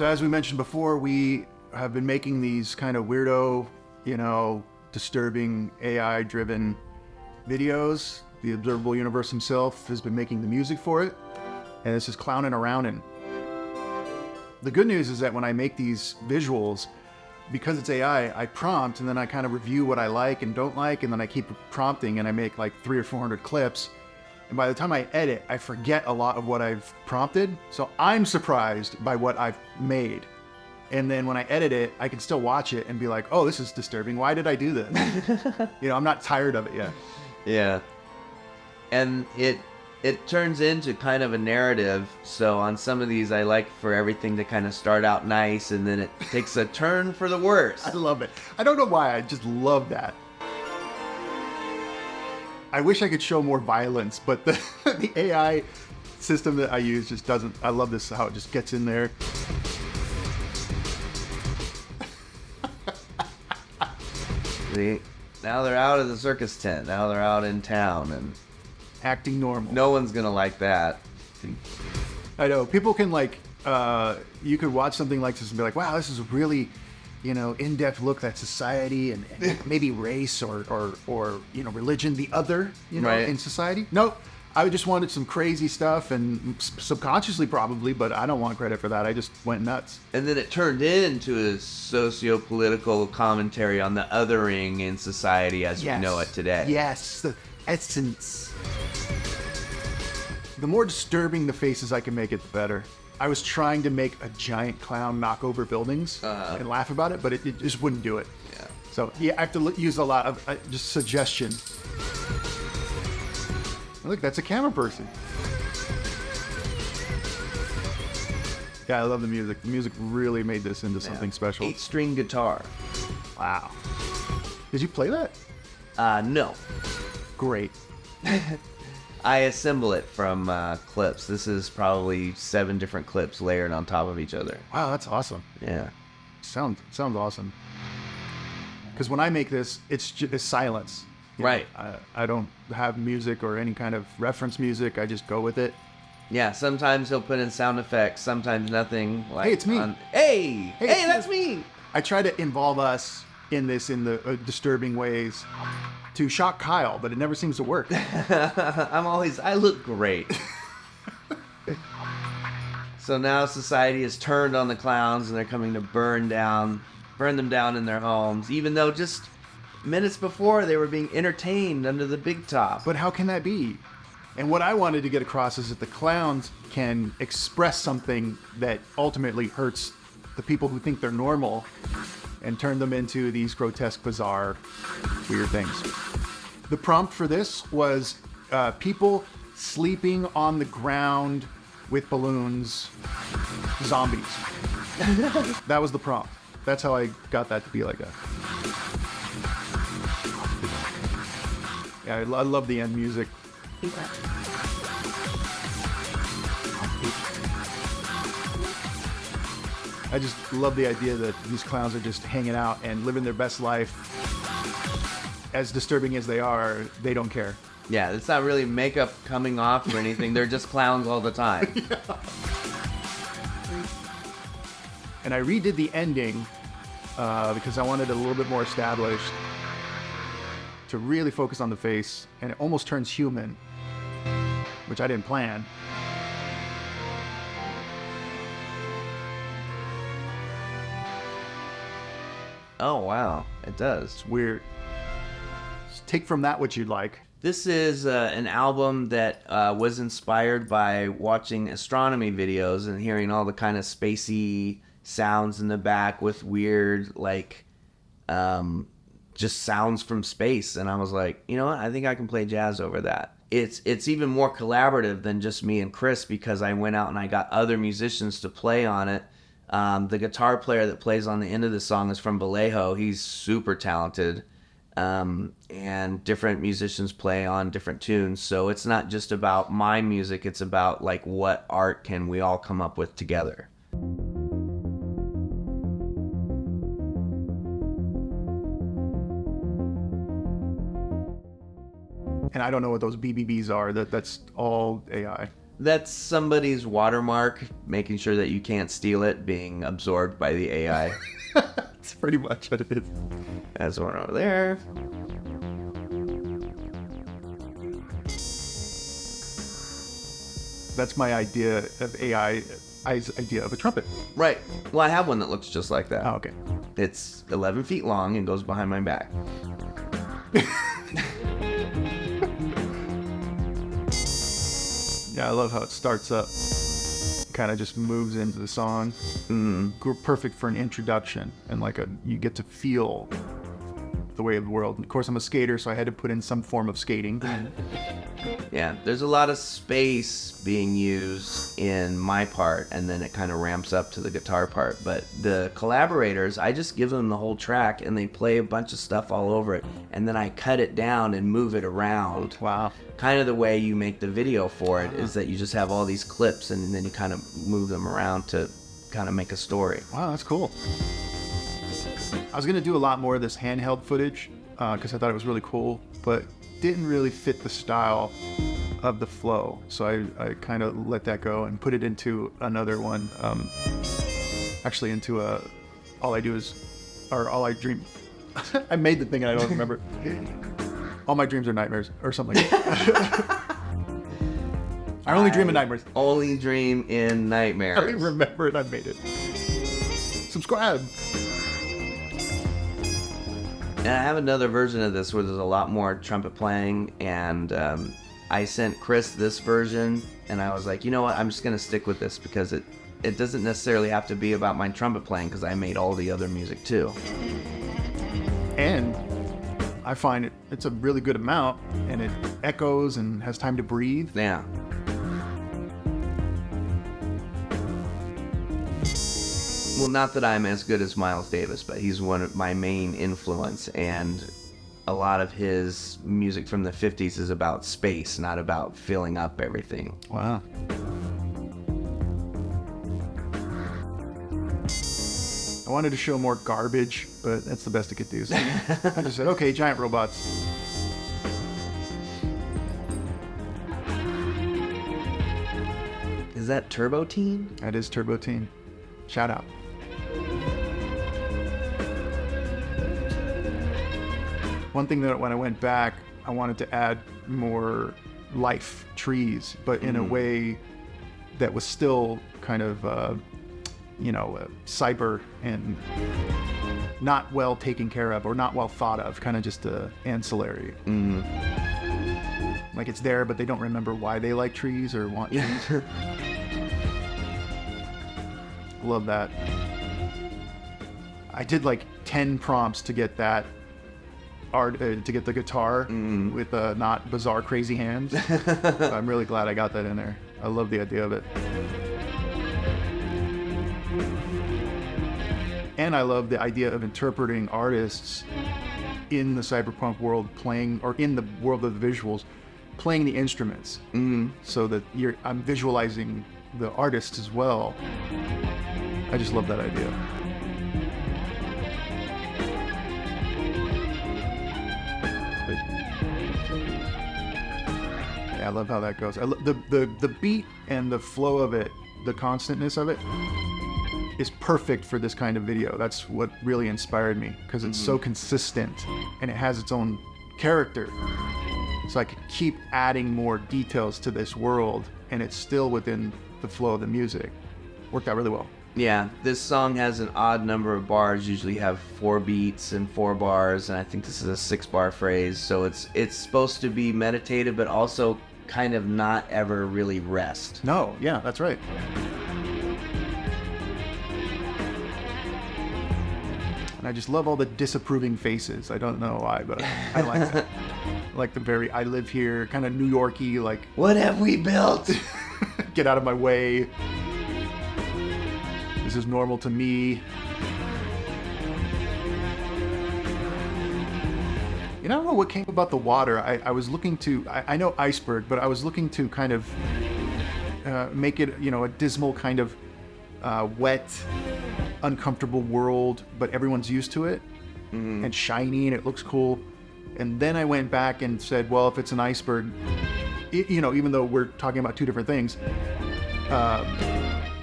So as we mentioned before, we have been making these kind of weirdo, disturbing AI-driven videos. The Observable Universe himself has been making the music for it, and it's just clowning around. And the good news is that when I make these visuals, because it's AI, I prompt and then I kind of review what I like and don't like, and then I keep prompting and I make like 300 or 400 clips. And by the time I edit, I forget a lot of what I've prompted. So I'm surprised by what I've made. And then when I edit it, I can still watch it and be like, oh, this is disturbing. Why did I do this? I'm not tired of it yet. Yeah. And it turns into kind of a narrative. So on some of these, I like for everything to kind of start out nice, and then it takes a turn for the worse. I love it. I don't know why, I just love that. I wish I could show more violence, but the AI system that I use just doesn't. I love this, how it just gets in there. See, now they're out of the circus tent. Now they're out in town and acting normal. No one's gonna like that. I know. People can you could watch something like this and be like, wow, this is a really, in-depth look at society and maybe race or religion, the other, right. in society. Nope. I just wanted some crazy stuff, and subconsciously probably, but I don't want credit for that. I just went nuts. And then it turned into a socio-political commentary on the othering in society as we know it today. Yes, the essence. The more disturbing the faces I can make it, the better. I was trying to make a giant clown knock over buildings and laugh about it, but it just wouldn't do it. Yeah. So yeah, I have to use a lot of just suggestion. Look, that's a camera person. Yeah, I love the music. The music really made this into something special. 8-string guitar. Wow. Did you play that? No. Great. I assemble it from clips. This is probably 7 different clips layered on top of each other. Wow, that's awesome. Yeah. Sounds awesome. Because when I make this, it's silence. Right. I don't have music or any kind of reference music. I just go with it. Yeah, sometimes he'll put in sound effects, sometimes nothing. Like hey, it's me. Hey, that's me. I try to involve us in this in the disturbing ways to shock Kyle, but it never seems to work. I look great. So now society has turned on the clowns and they're coming to burn them down in their homes, even though just minutes before they were being entertained under the big top. But how can that be? And what I wanted to get across is that the clowns can express something that ultimately hurts the people who think they're normal and turn them into these grotesque, bizarre, weird things. The prompt for this was people sleeping on the ground with balloons, zombies. That was the prompt. That's how I got that to be like that. Yeah, I love the end music. I just love the idea that these clowns are just hanging out and living their best life. As disturbing as they are, they don't care. Yeah, it's not really makeup coming off or anything. They're just clowns all the time. Yeah. And I redid the ending because I wanted it a little bit more established to really focus on the face, and it almost turns human, which I didn't plan. Oh, wow. It does. It's weird. Just take from that what you'd like. This is an album that was inspired by watching astronomy videos and hearing all the kind of spacey sounds in the back with weird, just sounds from space. And I was like, you know what? I think I can play jazz over that. It's even more collaborative than just me and Chris, because I went out and I got other musicians to play on it. The guitar player that plays on the end of the song is from Vallejo. He's super talented. And different musicians play on different tunes. So it's not just about my music. It's about what art can we all come up with together. And I don't know what those BBBs are. That's all AI. That's somebody's watermark, making sure that you can't steal it, being absorbed by the AI. That's pretty much what it is. That's one over there. That's my idea of AI's idea of a trumpet. Right. Well, I have one that looks just like that. Oh, okay. It's 11 feet long and goes behind my back. Yeah, I love how it starts up. Kind of just moves into the song. Perfect for an introduction, and you get to feel the way of the world. And of course, I'm a skater, so I had to put in some form of skating. Yeah, there's a lot of space being used in my part, and then it kind of ramps up to the guitar part. But the collaborators, I just give them the whole track, and they play a bunch of stuff all over it, and then I cut it down and move it around. Wow. Kind of the way you make the video for it is that you just have all these clips, and then you kind of move them around to kind of make a story. Wow, that's cool. I was going to do a lot more of this handheld footage because I thought it was really cool, but didn't really fit the style of the flow. So I kind of let that go and put it into another one. Actually into All I Dream. I made the thing and I don't remember. All my dreams are nightmares or something like that. I only dream in nightmares. Only dream in nightmares. I remember it. I made it. Subscribe. And I have another version of this where there's a lot more trumpet playing, and I sent Chris this version, and I was like, you know what, I'm just going to stick with this because it doesn't necessarily have to be about my trumpet playing because I made all the other music too. And I find it's a really good amount, and it echoes and has time to breathe. Yeah. Well, not that I'm as good as Miles Davis, but he's one of my main influence, and a lot of his music from the 50s is about space, not about filling up everything. Wow. I wanted to show more garbage, but that's the best it could do. So I just said, okay, giant robots. Is that Turbo Teen? That is Turbo Teen. Shout out. One thing that when I went back, I wanted to add more life, trees, but in a way that was still kind of, cyber and not well taken care of or not well thought of, kind of just ancillary. Like it's there, but they don't remember why they like trees or want trees. Love that. I did like 10 prompts to get that art, to get the guitar with not bizarre crazy hands. So I'm really glad I got that in there. I love the idea of it. And I love the idea of interpreting artists in the cyberpunk world playing, or in the world of the visuals, playing the instruments. So that I'm visualizing the artist as well. I just love that idea. Yeah, I love how that goes. The beat and the flow of it, the constantness of it, is perfect for this kind of video. That's what really inspired me, because it's so consistent and it has its own character. So I could keep adding more details to this world, and it's still within the flow of the music. Worked out really well. Yeah, this song has an odd number of bars. Usually have 4 beats and 4 bars, and I think this is a 6-bar phrase. So it's supposed to be meditative, but also kind of not ever really rest. No, yeah, that's right. And I just love all the disapproving faces. I don't know why, but I like that. I like the I live here, kind of New York-y, like, what have we built? Get out of my way. This is normal to me. You know, I don't know what came about the water. I was looking to, I know iceberg, but I was looking to kind of make it, a dismal kind of wet, uncomfortable world, but everyone's used to it, and shiny, and it looks cool. And then I went back and said, well, if it's an iceberg, even though we're talking about two different things,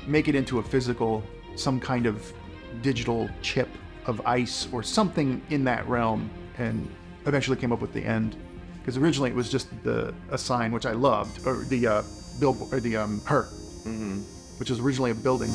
make it into a physical, some kind of digital chip of ice or something in that realm, and eventually came up with the end. Because originally it was just a sign, which I loved, or the billboard, or the her, which was originally a building.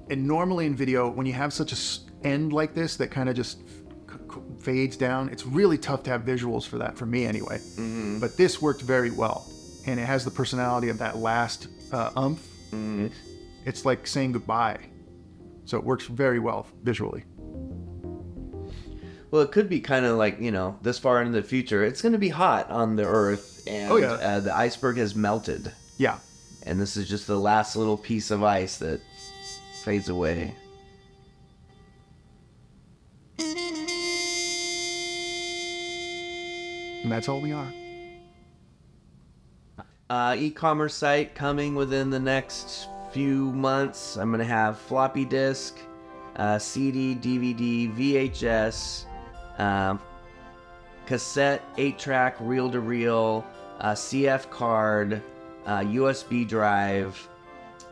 And normally in video, when you have such a end like this that kind of just fades down, it's really tough to have visuals for that, for me anyway. But this worked very well, and it has the personality of that last umph. It's like saying goodbye, so it works very well visually. Well, it could be kind of like, this far into the future, it's going to be hot on the Earth, and the iceberg has melted. Yeah. And this is just the last little piece of ice that fades away. And that's all we are. E-commerce site coming within the next few months. I'm going to have floppy disk, CD, DVD, VHS, cassette, 8-track, reel-to-reel, CF card, USB drive,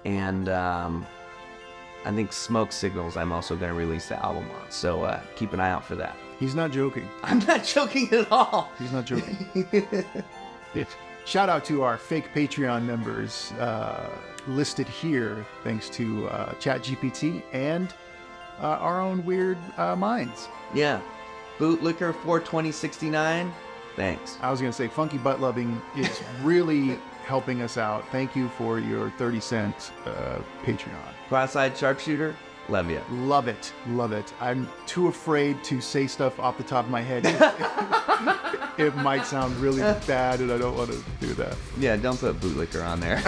and I think Smoke Signals I'm also going to release the album on. So keep an eye out for that. He's not joking. I'm not joking at all. He's not joking. Shout out to our fake Patreon members listed here, thanks to ChatGPT and our own weird minds. Yeah. Bootlicker 42069. Thanks. I was going to say Funky Butt Loving is really helping us out. Thank you for your 30-cent Patreon. Cross-eyed Sharpshooter. Love you. Love it. Love it. I'm too afraid to say stuff off the top of my head. It might sound really bad, and I don't want to do that. Yeah, don't put Bootlicker on there.